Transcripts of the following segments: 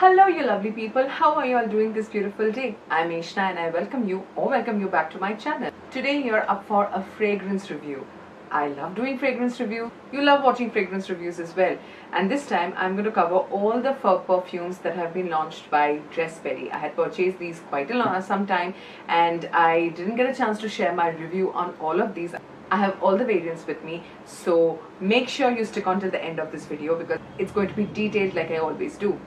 Hello you lovely people, how are you all doing this beautiful day? I'm Eshna and I welcome you back to my channel. Today you're up for a fragrance review. I love doing fragrance reviews. You love watching fragrance reviews as well. And this time I'm going to cover all the Flow perfumes that have been launched by Dressberry. I had purchased these quite some time and I didn't get a chance to share my review on all of these. I have all the variants with me, so make sure you stick on till the end of this video because it's going to be detailed like I always do.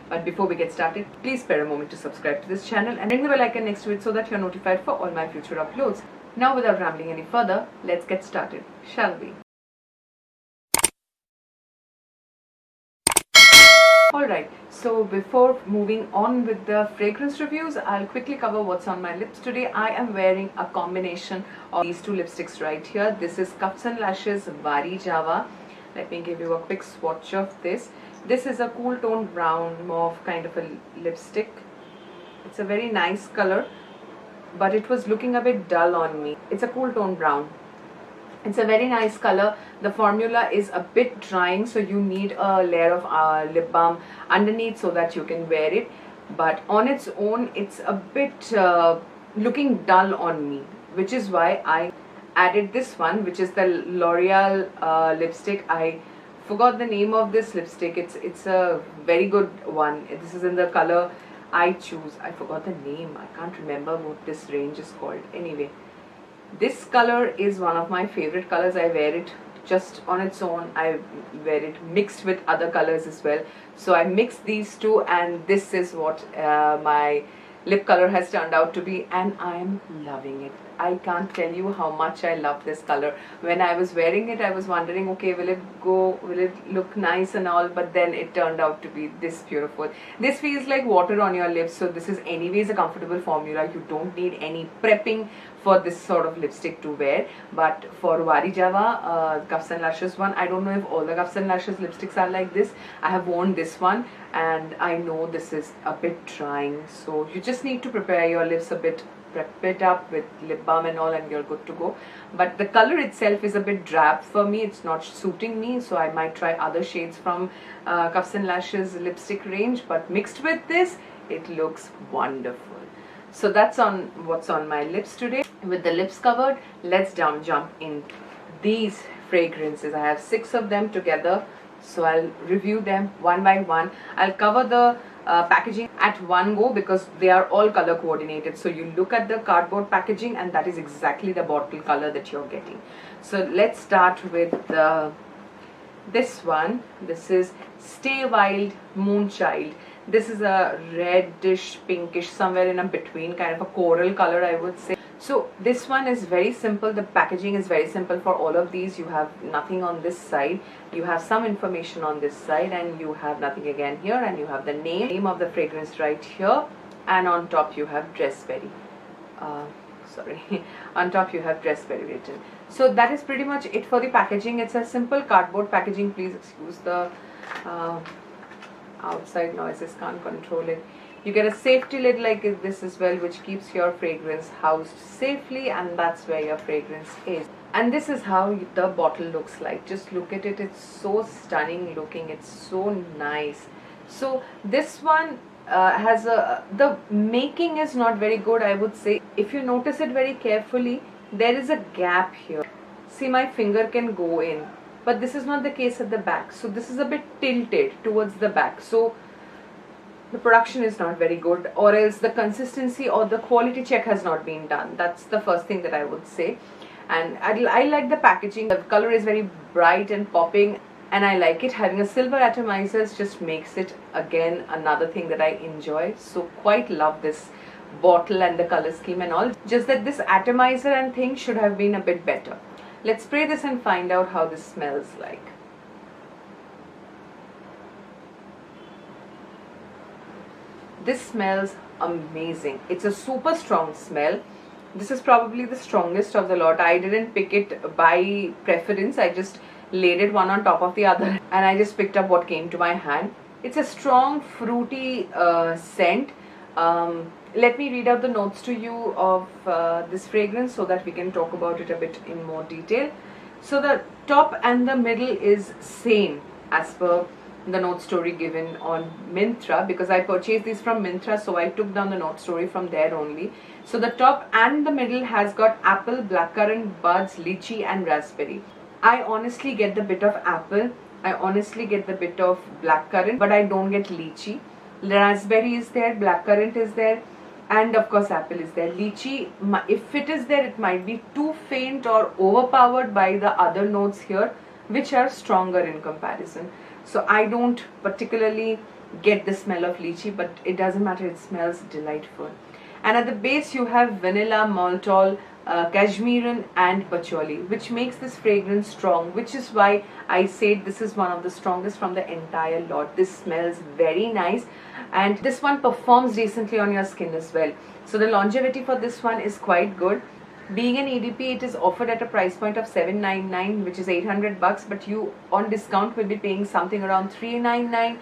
But before we get started, please spare a moment to subscribe to this channel and ring the bell icon next to it so that you're notified for all my future uploads. Now without rambling any further, let's get started, shall we? Alright, so before moving on with the fragrance reviews, I'll quickly cover what's on my lips today. I am wearing a combination of these two lipsticks right here. This is Cuffs and Lashes Vari Java. Let me give you a quick swatch of this. This is a cool tone brown mauve kind of a lipstick. It's a very nice color, but it was looking a bit dull on me. It's a cool tone brown. It's a very nice color. The formula is a bit drying, so you need a layer of lip balm underneath so that you can wear it. But on its own, it's a bit looking dull on me, which is why I added this one, which is the L'Oreal lipstick. I forgot the name of this lipstick. It's a very good one. This is in the color I choose. I forgot the name. I can't remember what this range is called. Anyway, this color is one of my favorite colors. I wear it just on its own. I wear it mixed with other colors as well. So I mixed these two and this is what my lip color has turned out to be, and I'm loving it. I can't tell you how much I love this color. When I was wearing it, I was wondering, okay, will it look nice and all, but then it turned out to be this beautiful. This feels like water on your lips, so this is anyways a comfortable formula. You don't need any prepping for this sort of lipstick to wear. But for Vari Java, Cuffs and Lashes one, I don't know if all the Cuffs and Lashes lipsticks are like this. I have worn this one and I know this is a bit drying, so you just need to prepare your lips a bit, prep it up with lip balm and all, and you're good to go. But the color itself is a bit drab for me. It's not suiting me, so I might try other shades from Cuffs and Lashes lipstick range, but mixed with this, it looks wonderful. So that's on what's on my lips today. With the lips covered, let's jump in these fragrances. I have 6 of them together, so I'll review them one by one. I'll cover the packaging at one go because they are all color coordinated. So you look at the cardboard packaging and that is exactly the bottle color that you're getting. So let's start with this one. This is Stay Wild Moonchild. This is a reddish pinkish, somewhere in a between, kind of a coral color I would say. So this one is very simple. The packaging is very simple for all of these. You have nothing on this side, you have some information on this side, and you have nothing again here, and you have the name of the fragrance right here, and on top you have Dressberry. On top you have Dressberry written. So that is pretty much it for the packaging. It's a simple cardboard packaging. Please excuse the outside noises, can't control it. You get a safety lid like this as well, which keeps your fragrance housed safely, and that's where your fragrance is. And this is how the bottle looks like. Just look at it. It's so stunning looking. It's so nice. So this one has the making is not very good, I would say. If you notice it very carefully, there is a gap here. See, my finger can go in, but this is not the case at the back. So this is a bit tilted towards the back. So the production is not very good, or else the consistency or the quality check has not been done. That's the first thing that I would say. And I like the packaging. The color is very bright and popping, and I like it. Having a silver atomizer just makes it again another thing that I enjoy. So quite love this bottle and the color scheme and all. Just that this atomizer and thing should have been a bit better. Let's spray this and find out how this smells like. This smells amazing. It's a super strong smell. This is probably the strongest of the lot. I didn't pick it by preference. I just laid it one on top of the other and I just picked up what came to my hand. It's a strong fruity scent. Let me read out the notes to you of this fragrance so that we can talk about it a bit in more detail. So the top and the middle is same as per the note story given on Myntra, because I purchased these from Myntra, so I took down the note story from there only. So the top and the middle has got apple, blackcurrant, buds, lychee and raspberry. I honestly get the bit of apple, I honestly get the bit of blackcurrant, but I don't get lychee. Raspberry is there, blackcurrant is there, and of course apple is there. Lychee, if it is there, it might be too faint or overpowered by the other notes here, which are stronger in comparison. So I don't particularly get the smell of lychee, but it doesn't matter, it smells delightful. And at the base you have vanilla, maltol, cashmeran and patchouli, which makes this fragrance strong, which is why I said this is one of the strongest from the entire lot. This smells very nice, and this one performs decently on your skin as well. So the longevity for this one is quite good. Being an EDP, it is offered at a price point of $799, which is 800 bucks, but you on discount will be paying something around $399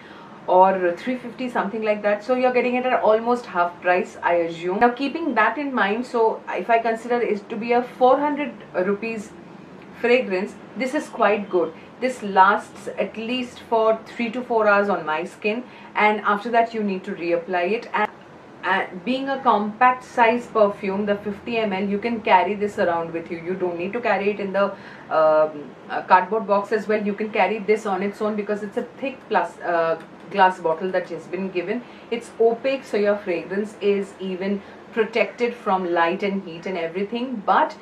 or $350, something like that. So you're getting it at almost half price, I assume. Now keeping that in mind, so if I consider it to be a 400 rupees fragrance, this is quite good. This lasts at least for 3 to 4 hours on my skin, and after that you need to reapply it. And being a compact size perfume, the 50 ml, you can carry this around with you. You don't need to carry it in the cardboard box as well. You can carry this on its own because it's a thick glass bottle that has been given. It's opaque, so your fragrance is even protected from light and heat and everything, but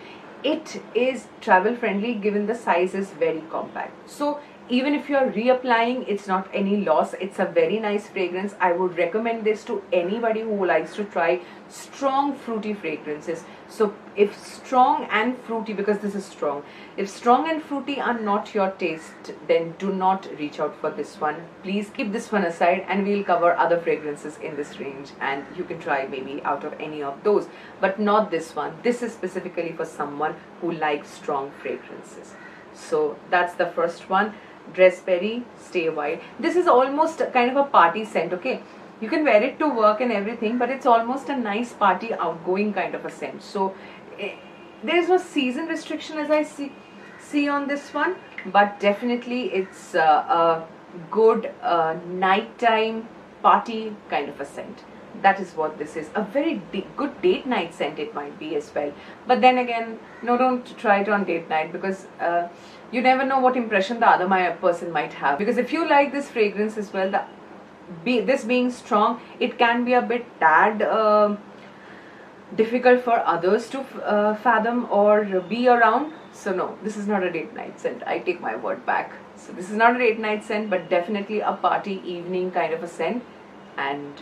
it is travel friendly given the size is very compact. So even if you're reapplying, it's not any loss. It's a very nice fragrance. I would recommend this to anybody who likes to try strong fruity fragrances. So if strong and fruity, because this is strong, if strong and fruity are not your taste, then do not reach out for this one. Please keep this one aside, and we'll cover other fragrances in this range and you can try maybe out of any of those, but not this one. This is specifically for someone who likes strong fragrances. So that's the first one. Dressberry, Stay White. This is almost kind of a party scent, okay? You can wear it to work and everything, but it's almost a nice party outgoing kind of a scent. So there is no season restriction as I see on this one, but definitely it's a good nighttime party kind of a scent. That is what this is. A very good date night scent it might be as well. But then again, no, don't try it on date night, because you never know what impression the other person might have. Because if you like this fragrance as well, this being strong, it can be a bit difficult for others to fathom or be around. So no, this is not a date night scent. I take my word back. So this is not a date night scent, but definitely a party evening kind of a scent. And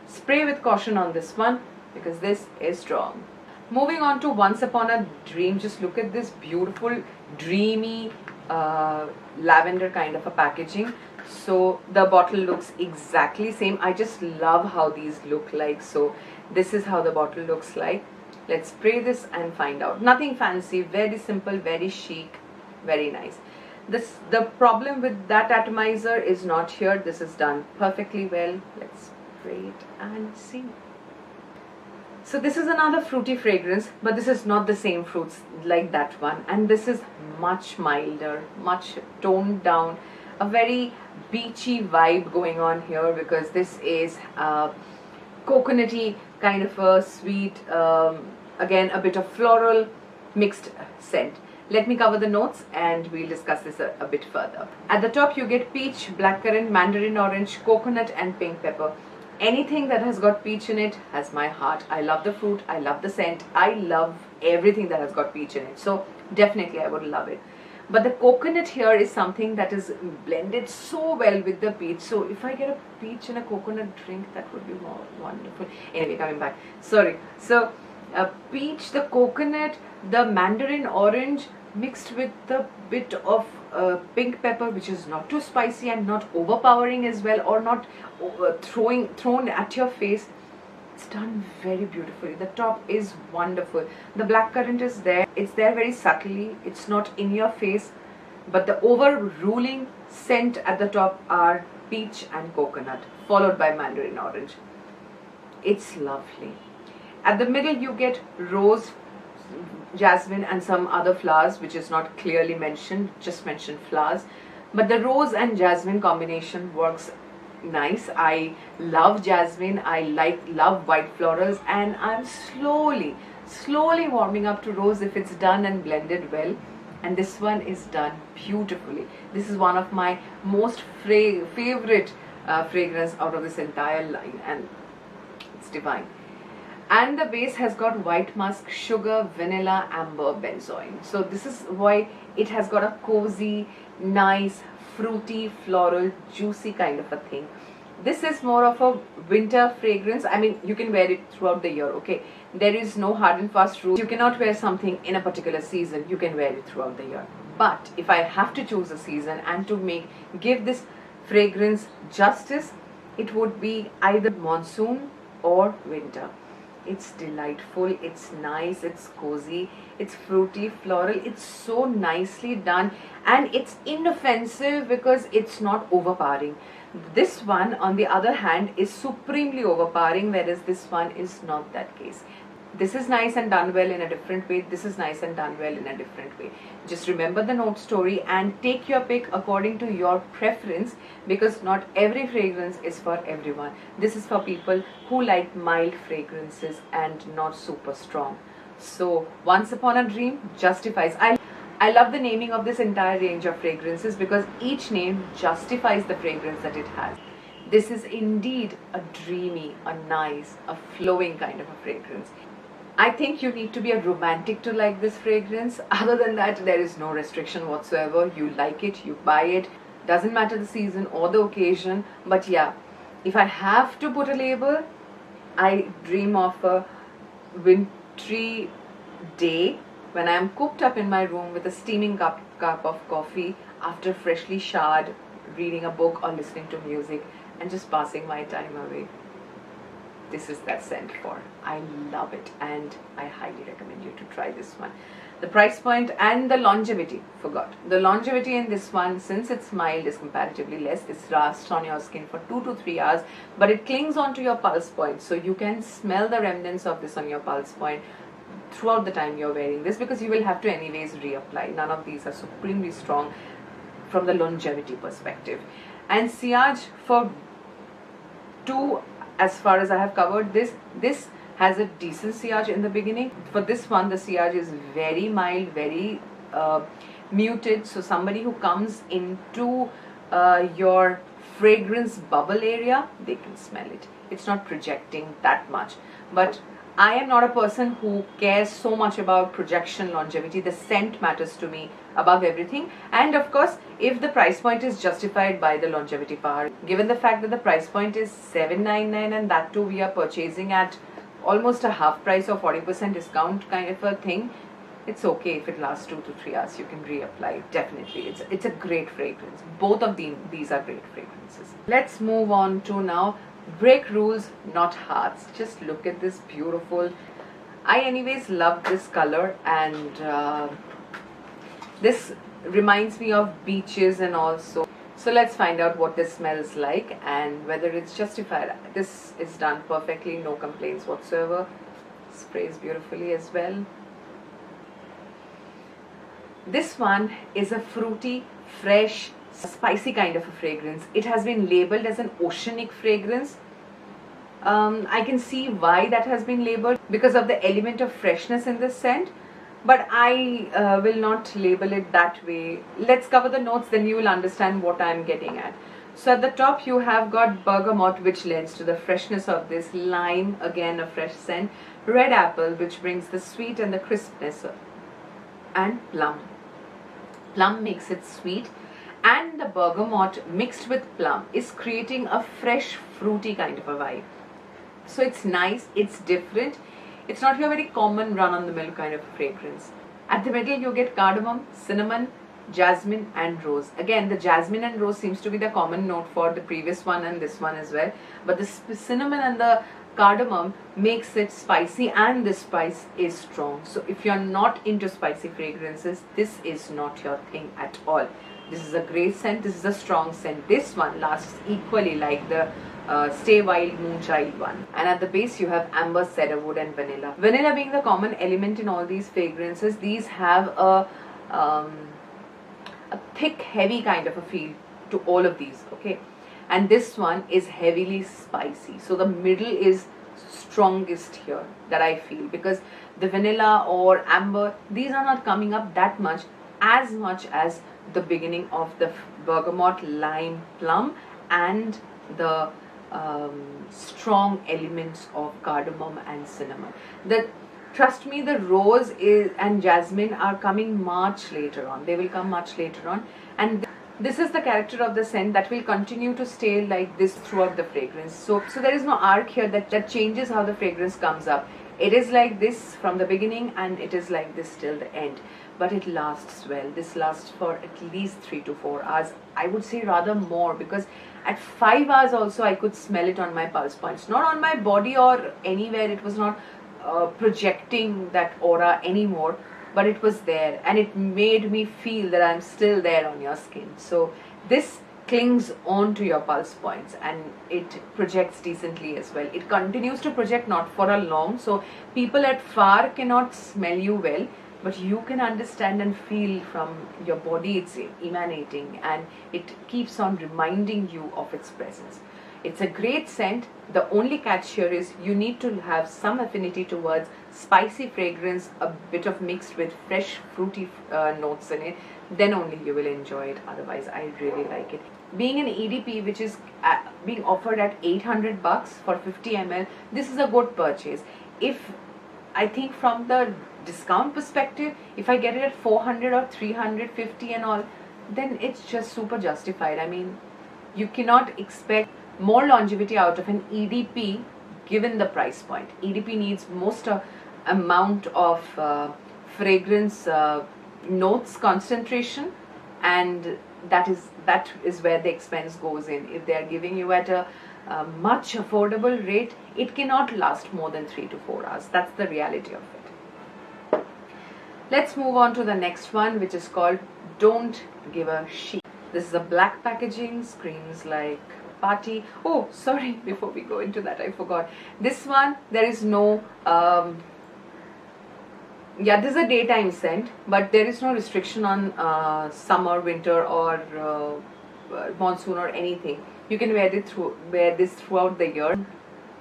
spray with caution on this one, because this is strong. Moving on to Once Upon a Dream. Just look at this beautiful dreamy lavender kind of a packaging. So the bottle looks exactly same. I just love how these look like. So this is how the bottle looks like. Let's spray this and find out. Nothing fancy, very simple, very chic, very nice. The problem with that atomizer is not here. This is done perfectly well. Let's spray it and see. So this is another fruity fragrance, but this is not the same fruits like that one, and this is much milder, much toned down, a very beachy vibe going on here, because this is coconutty kind of a sweet, again a bit of floral mixed scent. Let me cover the notes and we'll discuss this a bit further. At the top you get peach, blackcurrant, mandarin orange, coconut and pink pepper. Anything that has got peach in it has my heart. I love the fruit, I love the scent, I love everything that has got peach in it. So definitely I would love it. But the coconut here is something that is blended so well with the peach. So if I get a peach in a coconut drink, that would be more wonderful. Anyway, coming back. Sorry. So peach, the coconut, the mandarin orange mixed with the bit of pink pepper, which is not too spicy and not overpowering as well, or not thrown at your face. It's done very beautifully. The top is wonderful. The blackcurrant is there. It's there very subtly. It's not in your face, but the overruling scent at the top are peach and coconut, followed by mandarin orange. It's lovely. At the middle you get rose, jasmine and some other flowers which is not clearly mentioned, just mentioned flowers. but the rose and jasmine combination works nice. I love jasmine, I love white florals, and I'm slowly warming up to rose if it's done and blended well. And this one is done beautifully. This is one of my most favorite fragrance out of this entire line, and it's divine. And the base has got white musk, sugar, vanilla, amber, benzoin. So this is why it has got a cozy, nice, fruity, floral, juicy kind of a thing. This is more of a winter fragrance. I mean, you can wear it throughout the year, okay? There is no hard and fast rule. You cannot wear something in a particular season. You can wear it throughout the year. But if I have to choose a season and to give this fragrance justice, it would be either monsoon or winter. It's delightful, it's nice, it's cozy, it's fruity, floral, it's so nicely done, and it's inoffensive because it's not overpowering. This one, on the other hand, is supremely overpowering, whereas this one is not that case. This is nice and done well in a different way. This is nice and done well in a different way. Just remember the note story and take your pick according to your preference, because not every fragrance is for everyone. This is for people who like mild fragrances and not super strong. So Once Upon a Dream justifies. I love the naming of this entire range of fragrances because each name justifies the fragrance that it has. This is indeed a dreamy, a nice, a flowing kind of a fragrance. I think you need to be a romantic to like this fragrance. Other than that, there is no restriction whatsoever. You like it, you buy it. Doesn't matter the season or the occasion. But yeah, if I have to put a label, I dream of a wintry day when I am cooped up in my room with a steaming cup of coffee after freshly showered, reading a book or listening to music and just passing my time away. This is that scent for. I love it and I highly recommend you to try this one. The price point and the longevity, forgot. The longevity in this one, since it's mild, is comparatively less. This lasts on your skin for 2 to 3 hours, but it clings onto your pulse point, so you can smell the remnants of this on your pulse point throughout the time you're wearing this, because you will have to anyways reapply. None of these are supremely strong from the longevity perspective. And sillage for 2, as far as I have covered this has a decent sillage in the beginning. For this one, the sillage is very mild, very muted, so somebody who comes into your fragrance bubble area, they can smell it. It's not projecting that much, but I am not a person who cares so much about projection longevity. The scent matters to me above everything. And of course, if the price point is justified by the longevity power, given the fact that the price point is $7.99 and that too we are purchasing at almost a half price or 40% discount kind of a thing, it's okay if it lasts 2 to 3 hours. You can reapply. Definitely, it's a great fragrance. Both of these are great fragrances. Let's move on to now break rules, not hearts. Just look at this beautiful. I anyways love this color, and this reminds me of beaches and also. So let's find out what this smells like and whether it's justified. This is done perfectly, no complaints whatsoever. Sprays beautifully as well. This one is a fruity, fresh, spicy kind of a fragrance. It has been labeled as an oceanic fragrance. I can see why that has been labeled, because of the element of freshness in this scent, but I will not label it that way. Let's cover the notes, then you will understand what I am getting at. So at the top you have got bergamot, which lends to the freshness of this. Lime, again a fresh scent. Red apple, which brings the sweet and the crispness. And plum. Plum makes it sweet, and the bergamot mixed with plum is creating a fresh, fruity kind of a vibe. So it's nice, it's different. It's not your very common run-on-the-mill kind of fragrance. At the middle you get cardamom, cinnamon, jasmine and rose. Again, the jasmine and rose seems to be the common note for the previous one and this one as well. But the cinnamon and the cardamom makes it spicy, and the spice is strong. So if you're not into spicy fragrances, this is not your thing at all. This is a great scent, this is a strong scent. This one lasts equally like the Stay Wild Moonchild one. And at the base you have amber, cedarwood and vanilla. Vanilla being the common element in all these fragrances, these have a a thick, heavy kind of a feel to all of these, okay? And this one is heavily spicy. So the middle is strongest here that I feel, because the vanilla or amber, these are not coming up that much as the beginning of the bergamot, lime, plum, and the strong elements of cardamom and cinnamon. Trust me, the rose and jasmine are coming much later on. They will come much later on, and this is the character of the scent that will continue to stay like this throughout the fragrance. So there is no arc here that changes how the fragrance comes up. It is like this from the beginning, and it is like this till the end. But it lasts well. This lasts for at least 3 to 4 hours. I would say rather more, because at 5 hours also I could smell it on my pulse points. Not on my body or anywhere. It was not projecting that aura anymore, but it was there, and it made me feel that I'm still there on your skin. So this clings on to your pulse points, and it projects decently as well. It continues to project, not for a long, so people at far cannot smell you well, but you can understand and feel from your body it's emanating, and it keeps on reminding you of its presence. It's a great scent. The only catch here is you need to have some affinity towards spicy fragrance, a bit of mixed with fresh fruity notes in it. Then only you will enjoy it. Otherwise, I really like it. Being an EDP, which is being offered at 800 bucks for 50 ml, this is a good purchase. If I think from the discount perspective, if I get it at 400 or 350 and all, then it's just super justified. I mean, you cannot expect more longevity out of an EDP given the price point. EDP needs most amount of fragrance notes concentration, and that is where the expense goes in. If they are giving you at a much affordable rate, it cannot last more than 3 to 4 hours. That's the reality of it. Let's move on to the next one, which is called Don't Give a Shit. This is a black packaging, screams like party. Oh, sorry, before we go into that, I forgot. This one, there is no yeah, this is a daytime scent, but there is no restriction on summer, winter, or monsoon or anything. You can wear this throughout the year.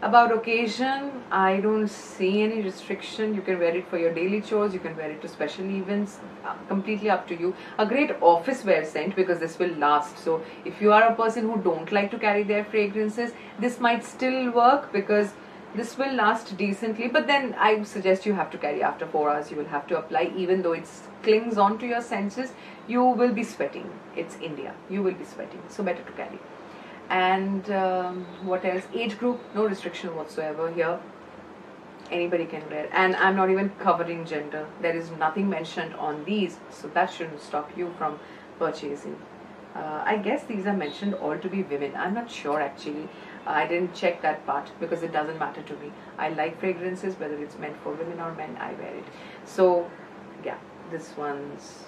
About occasion, I don't see any restriction. You can wear it for your daily chores, you can wear it to special events, completely up to you. A great office wear scent, because this will last. So if you are a person who don't like to carry their fragrances, this might still work, because this will last decently. But then I suggest you have to carry after 4 hours. You will have to apply, even though it clings on to your senses. You will be sweating. It's India. You will be sweating. So better to carry. And what else? Age group, no restriction whatsoever here. Anybody can wear, and I'm not even covering gender. There is nothing mentioned on these, so that shouldn't stop you from purchasing. I guess these are mentioned all to be women. I'm not sure actually. I didn't check that part, because it doesn't matter to me. I like fragrances, whether it's meant for women or men, I wear it. So yeah, this one's,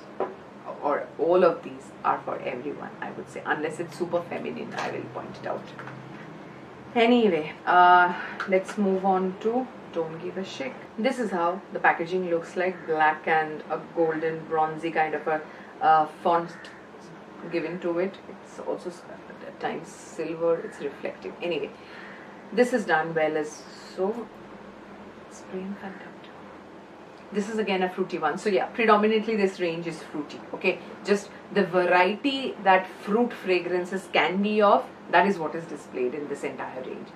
or all of these are for everyone, I would say, unless it's super feminine, I will point it out. Anyway, let's move on to Don't Give a Shit. This is how the packaging looks like, black and a golden bronzy kind of a font given to it. It's also at times silver, it's reflective. Anyway, this is done well as so. Spray and contact. This is again a fruity one. So yeah, predominantly this range is fruity. Okay, just the variety that fruit fragrances can be of, that is what is displayed in this entire range.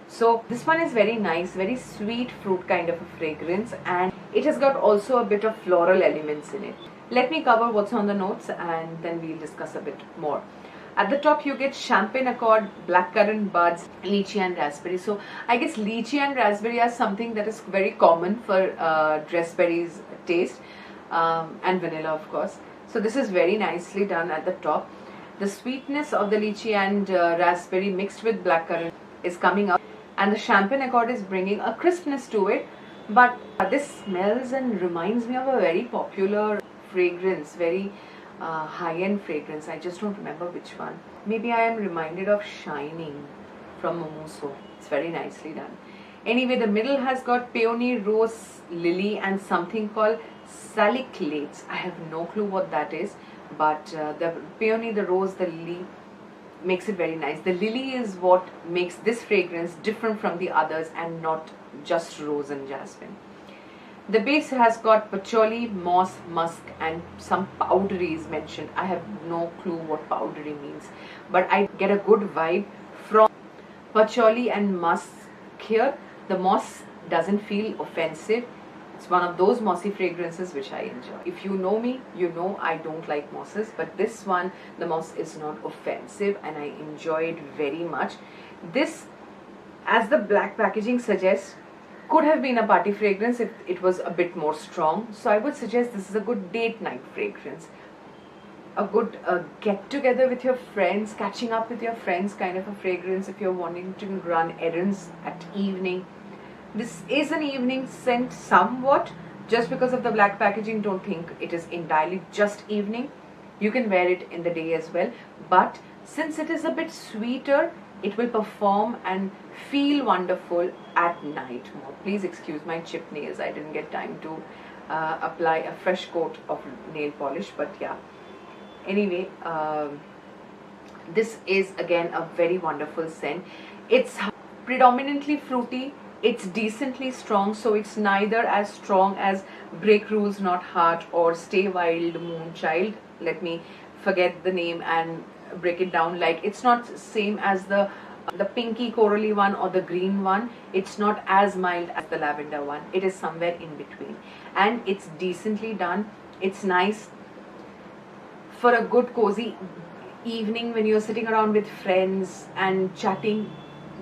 So this one is very nice, very sweet fruit kind of a fragrance, and it has got also a bit of floral elements in it. Let me cover what's on the notes, and then we'll discuss a bit more. At the top you get champagne accord, blackcurrant buds, lychee and raspberry. So I guess lychee and raspberry are something that is very common for Dressberry's taste, and vanilla of course. So this is very nicely done at the top. The sweetness of the lychee and raspberry mixed with blackcurrant is coming up, and the champagne accord is bringing a crispness to it. But this smells and reminds me of a very popular fragrance, very high-end fragrance. I just don't remember which one. Maybe I am reminded of Shining from Mimosa. It's very nicely done. Anyway, the middle has got peony, rose, lily and something called salicylates. I have no clue what that is, but the peony, the rose, the lily makes it very nice. The lily is what makes this fragrance different from the others and not just rose and jasmine. The base has got patchouli, moss, musk and some powdery is mentioned. I have no clue what powdery means, but I get a good vibe from patchouli and musk here. The moss doesn't feel offensive. It's one of those mossy fragrances which I enjoy. If you know me, you know I don't like mosses, but this one, the moss is not offensive and I enjoy it very much. This, as the black packaging suggests, could have been a party fragrance if it was a bit more strong. So I would suggest this is a good date night fragrance. A good get together with your friends, catching up with your friends kind of a fragrance if you're wanting to run errands at evening. This is an evening scent somewhat. Just because of the black packaging, don't think it is entirely just evening. You can wear it in the day as well. But since it is a bit sweeter, it will perform and feel wonderful at night more. Please excuse my chipped nails. I didn't get time to apply a fresh coat of nail polish. But yeah. Anyway, this is again a very wonderful scent. It's predominantly fruity. It's decently strong, so it's neither as strong as Break Rules Not Heart or Stay Wild Moonchild. Let me forget the name and break it down. Like, it's not same as the pinky corally one or the green one. It's not as mild as the lavender one. It is somewhere in between, and it's decently done. It's nice for a good cozy evening when you're sitting around with friends and chatting.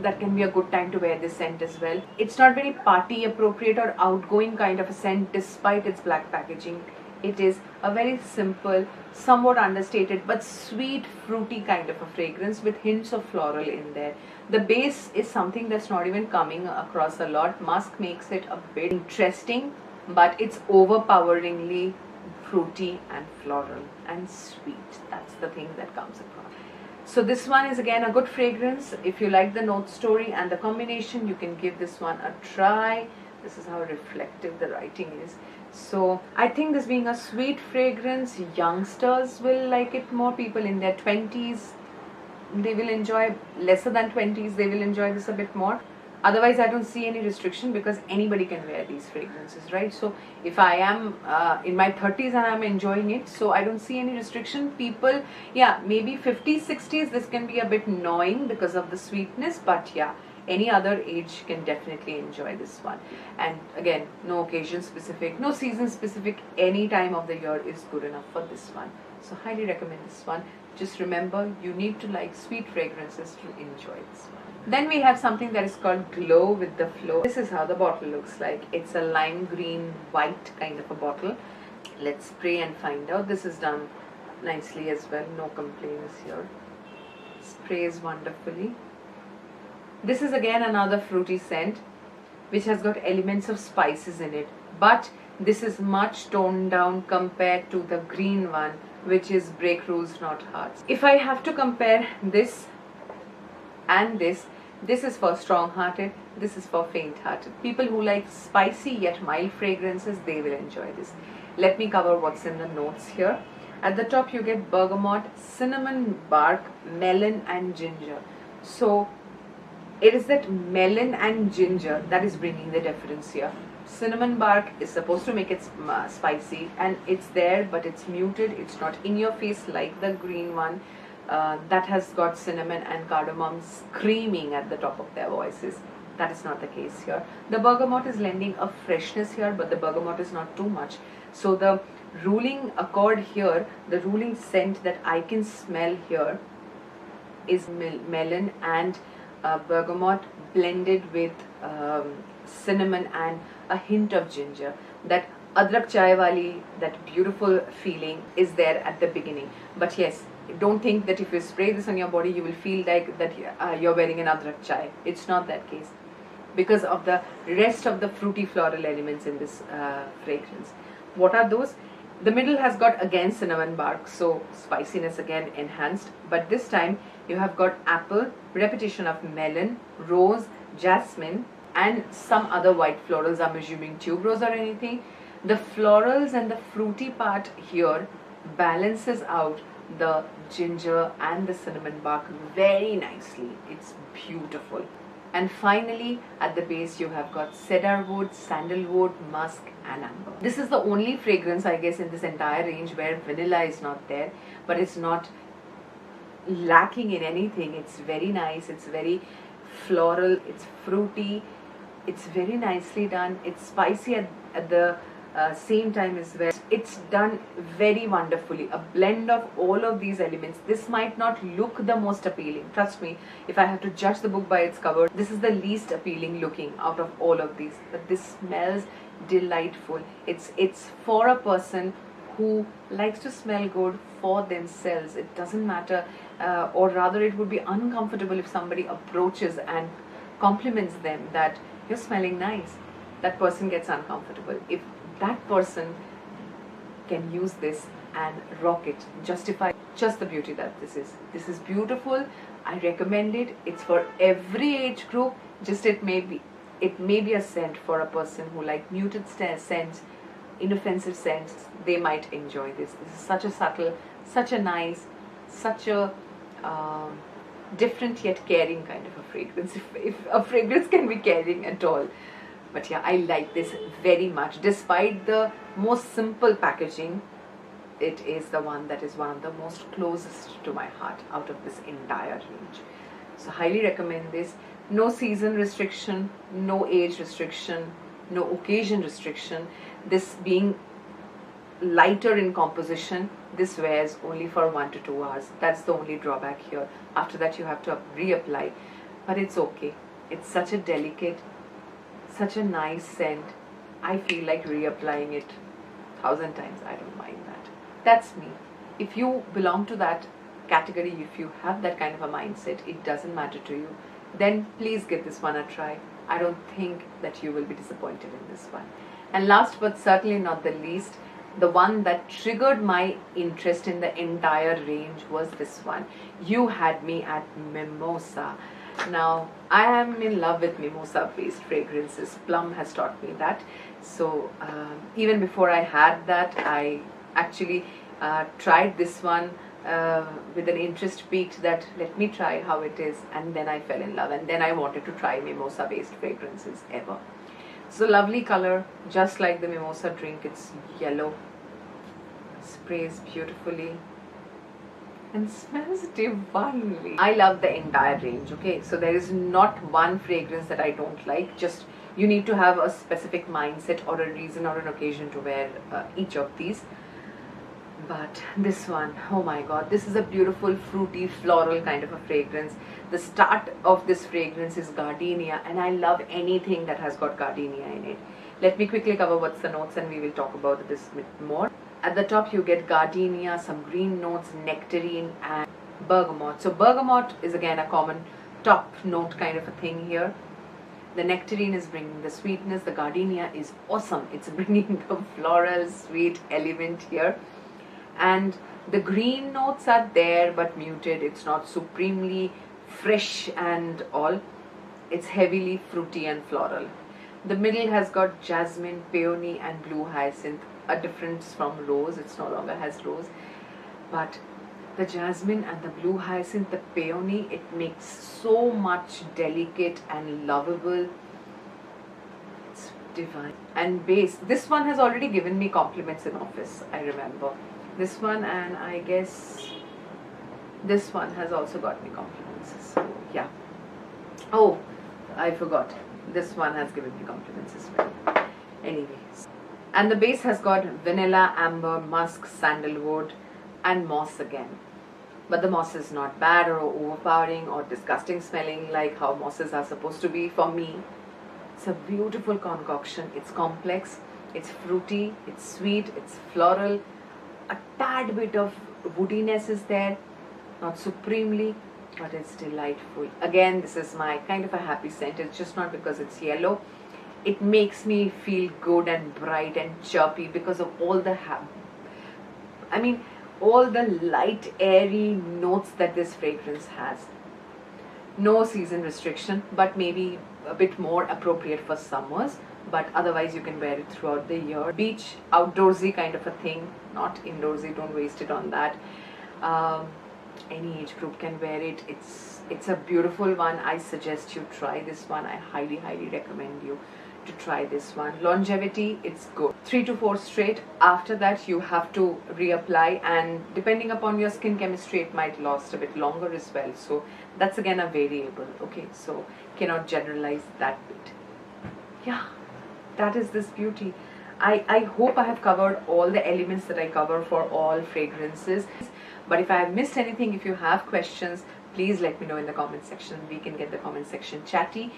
That can be a good time to wear this scent as well. It's not very party appropriate or outgoing kind of a scent despite its black packaging. It is a very simple, somewhat understated but sweet fruity kind of a fragrance with hints of floral in there. The base is something that's not even coming across a lot. Musk makes it a bit interesting, but it's overpoweringly fruity and floral and sweet. That's the thing that comes across. So this one is again a good fragrance. If you like the note story and the combination, you can give this one a try. This is how reflective the writing is. So I think this being a sweet fragrance, youngsters will like it more. People in their 20s, they will enjoy. Lesser than 20s, they will enjoy this a bit more. Otherwise, I don't see any restriction because anybody can wear these fragrances, right? So if I am in my 30s and I'm enjoying it, so I don't see any restriction. People, yeah, maybe 50s, 60s, this can be a bit annoying because of the sweetness, but yeah, any other age can definitely enjoy this one. And again, no occasion specific, no season specific, any time of the year is good enough for this one. So highly recommend this one. Just remember, you need to like sweet fragrances to enjoy this one. Then we have something that is called Glow with the Flow. This is how the bottle looks like. It's a lime green white kind of a bottle. Let's spray and find out. This is done nicely as well. No complaints here. Sprays wonderfully. This is again another fruity scent which has got elements of spices in it. But this is much toned down compared to the green one, which is Break Rules Not Hearts. If I have to compare this and this is for strong-hearted, this is for faint-hearted. People who like spicy yet mild fragrances, they will enjoy this. Let me cover what's in the notes here. At the top you get bergamot, cinnamon bark, melon and ginger. So it is that melon and ginger that is bringing the difference here. Cinnamon bark is supposed to make it spicy, and it's there, but it's muted. It's not in your face like the green one. That has got cinnamon and cardamom screaming at the top of their voices. That is not the case here. The bergamot is lending a freshness here, but the bergamot is not too much. So the ruling accord here, the ruling scent that I can smell here is melon and bergamot blended with cinnamon and a hint of ginger. That adrak chai wali, that beautiful feeling is there at the beginning. But yes, don't think that if you spray this on your body, you will feel like that you're wearing an adrak chai. It's not that case because of the rest of the fruity floral elements in this fragrance. What are those? The middle has got again cinnamon bark, so spiciness again enhanced, but this time you have got apple, repetition of melon, rose, jasmine and some other white florals. I'm assuming tuberose or anything. The florals and the fruity part here balances out the ginger and the cinnamon bark very nicely. It's beautiful. And finally, at the base, you have got cedarwood, sandalwood, musk, and amber. This is the only fragrance, I guess, in this entire range where vanilla is not there, but it's not lacking in anything. It's very nice, it's very floral, it's fruity, it's very nicely done, it's spicy at the same time as well. It's done very wonderfully, a blend of all of these elements. This might not look the most appealing, trust me, if I have to judge the book by its cover, this is the least appealing looking out of all of these, but this smells delightful. It's for a person who likes to smell good for themselves. It doesn't matter, or rather it would be uncomfortable if somebody approaches and compliments them that you're smelling nice. That person gets uncomfortable. If that person can use this and rock it, justify just the beauty that this is. This is beautiful. I recommend it. It's for every age group. Just it may be a scent for a person who like muted scents, inoffensive scents. They might enjoy this. This is such a subtle, such a nice, such a different yet caring kind of a fragrance, if a fragrance can be caring at all. But yeah, I like this very much. Despite the most simple packaging, it is the one that is one of the most closest to my heart out of this entire range. So highly recommend this. No season restriction, no age restriction, no occasion restriction. This being lighter in composition, this wears only for 1 to 2 hours. That's the only drawback here. After that you have to reapply, but it's okay. It's such a delicate, such a nice scent. I feel like reapplying it 1,000 times. I don't mind that. That's me. If you belong to that category, if you have that kind of a mindset, it doesn't matter to you, then please give this one a try. I don't think that you will be disappointed in this one. And last but certainly not the least, the one that triggered my interest in the entire range was this one. You Had Me At Mimosa. Now, I am in love with mimosa based fragrances. Plum has taught me that. So even before I had that, I actually tried this one with an interest peaked that let me try how it is, and then I fell in love, and then I wanted to try mimosa based fragrances ever. It's a lovely color, just like the mimosa drink. It's yellow, sprays beautifully and smells divinely. I love the entire range, okay? So there is not one fragrance that I don't like. Just you need to have a specific mindset or a reason or an occasion to wear each of these. But this one, oh my god, this is a beautiful fruity floral kind of a fragrance. The start of this fragrance is gardenia, and I love anything that has got gardenia in it. Let me quickly cover what's the notes and we will talk about this a bit more. At the top you get gardenia, some green notes, nectarine and bergamot. So bergamot is again a common top note kind of a thing here. The nectarine is bringing the sweetness. The gardenia is awesome. It's bringing the floral sweet element here. And the green notes are there but muted. It's not supremely fresh and all. It's heavily fruity and floral. The middle has got jasmine, peony and blue hyacinth, a difference from rose. It's no longer has rose, but the jasmine and the blue hyacinth, the peony, it makes so much delicate and lovable. It's divine. And base, this one has already given me compliments in office, I remember. This one, and I guess this one has also got me compliments. So yeah. Oh, I forgot. This one has given me compliments as well. Anyways. And the base has got vanilla, amber, musk, sandalwood and moss again. But the moss is not bad or overpowering or disgusting smelling like how mosses are supposed to be for me. It's a beautiful concoction. It's complex, it's fruity, it's sweet, it's floral. A tad bit of woodiness is there, not supremely, but it's delightful. Again, this is my kind of a happy scent. It's just not because it's yellow. It makes me feel good and bright and chirpy because of all the all the light, airy notes that this fragrance has. No season restriction, but maybe a bit more appropriate for summers. but otherwise you can wear it throughout the year. Beach, outdoorsy kind of a thing, not indoorsy, don't waste it on that. Any age group can wear it. It's a beautiful one. I suggest you try this one. I highly recommend you to try this one. Longevity, it's good. 3 to 4 straight. After that you have to reapply, and depending upon your skin chemistry it might last a bit longer as well. So that's again a variable. Okay, so cannot generalize that bit. Yeah, that is this beauty. I hope I have covered all the elements that I cover for all fragrances. But if I have missed anything, if you have questions, please let me know in the comment section. We can get the comment section chatty.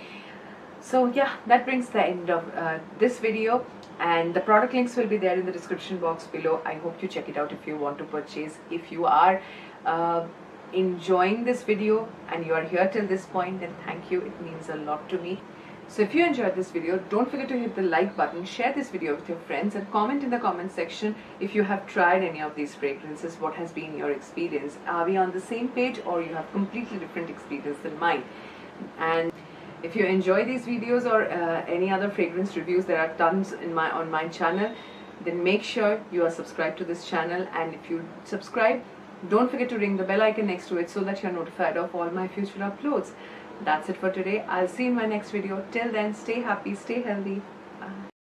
So yeah, that brings the end of this video, and the product links will be there in the description box below. I hope you check it out if you want to purchase. If you are enjoying this video and you are here till this point, then thank you. It means a lot to me. So if you enjoyed this video, don't forget to hit the like button, share this video with your friends, and comment in the comment section if you have tried any of these fragrances. What has been your experience? Are we on the same page, or you have completely different experience than mine? And if you enjoy these videos or any other fragrance reviews, there are tons on my channel, then make sure you are subscribed to this channel. And if you subscribe, don't forget to ring the bell icon next to it so that you're notified of all my future uploads. That's it for today. I'll see you in my next video. Till then, stay happy, stay healthy. Bye.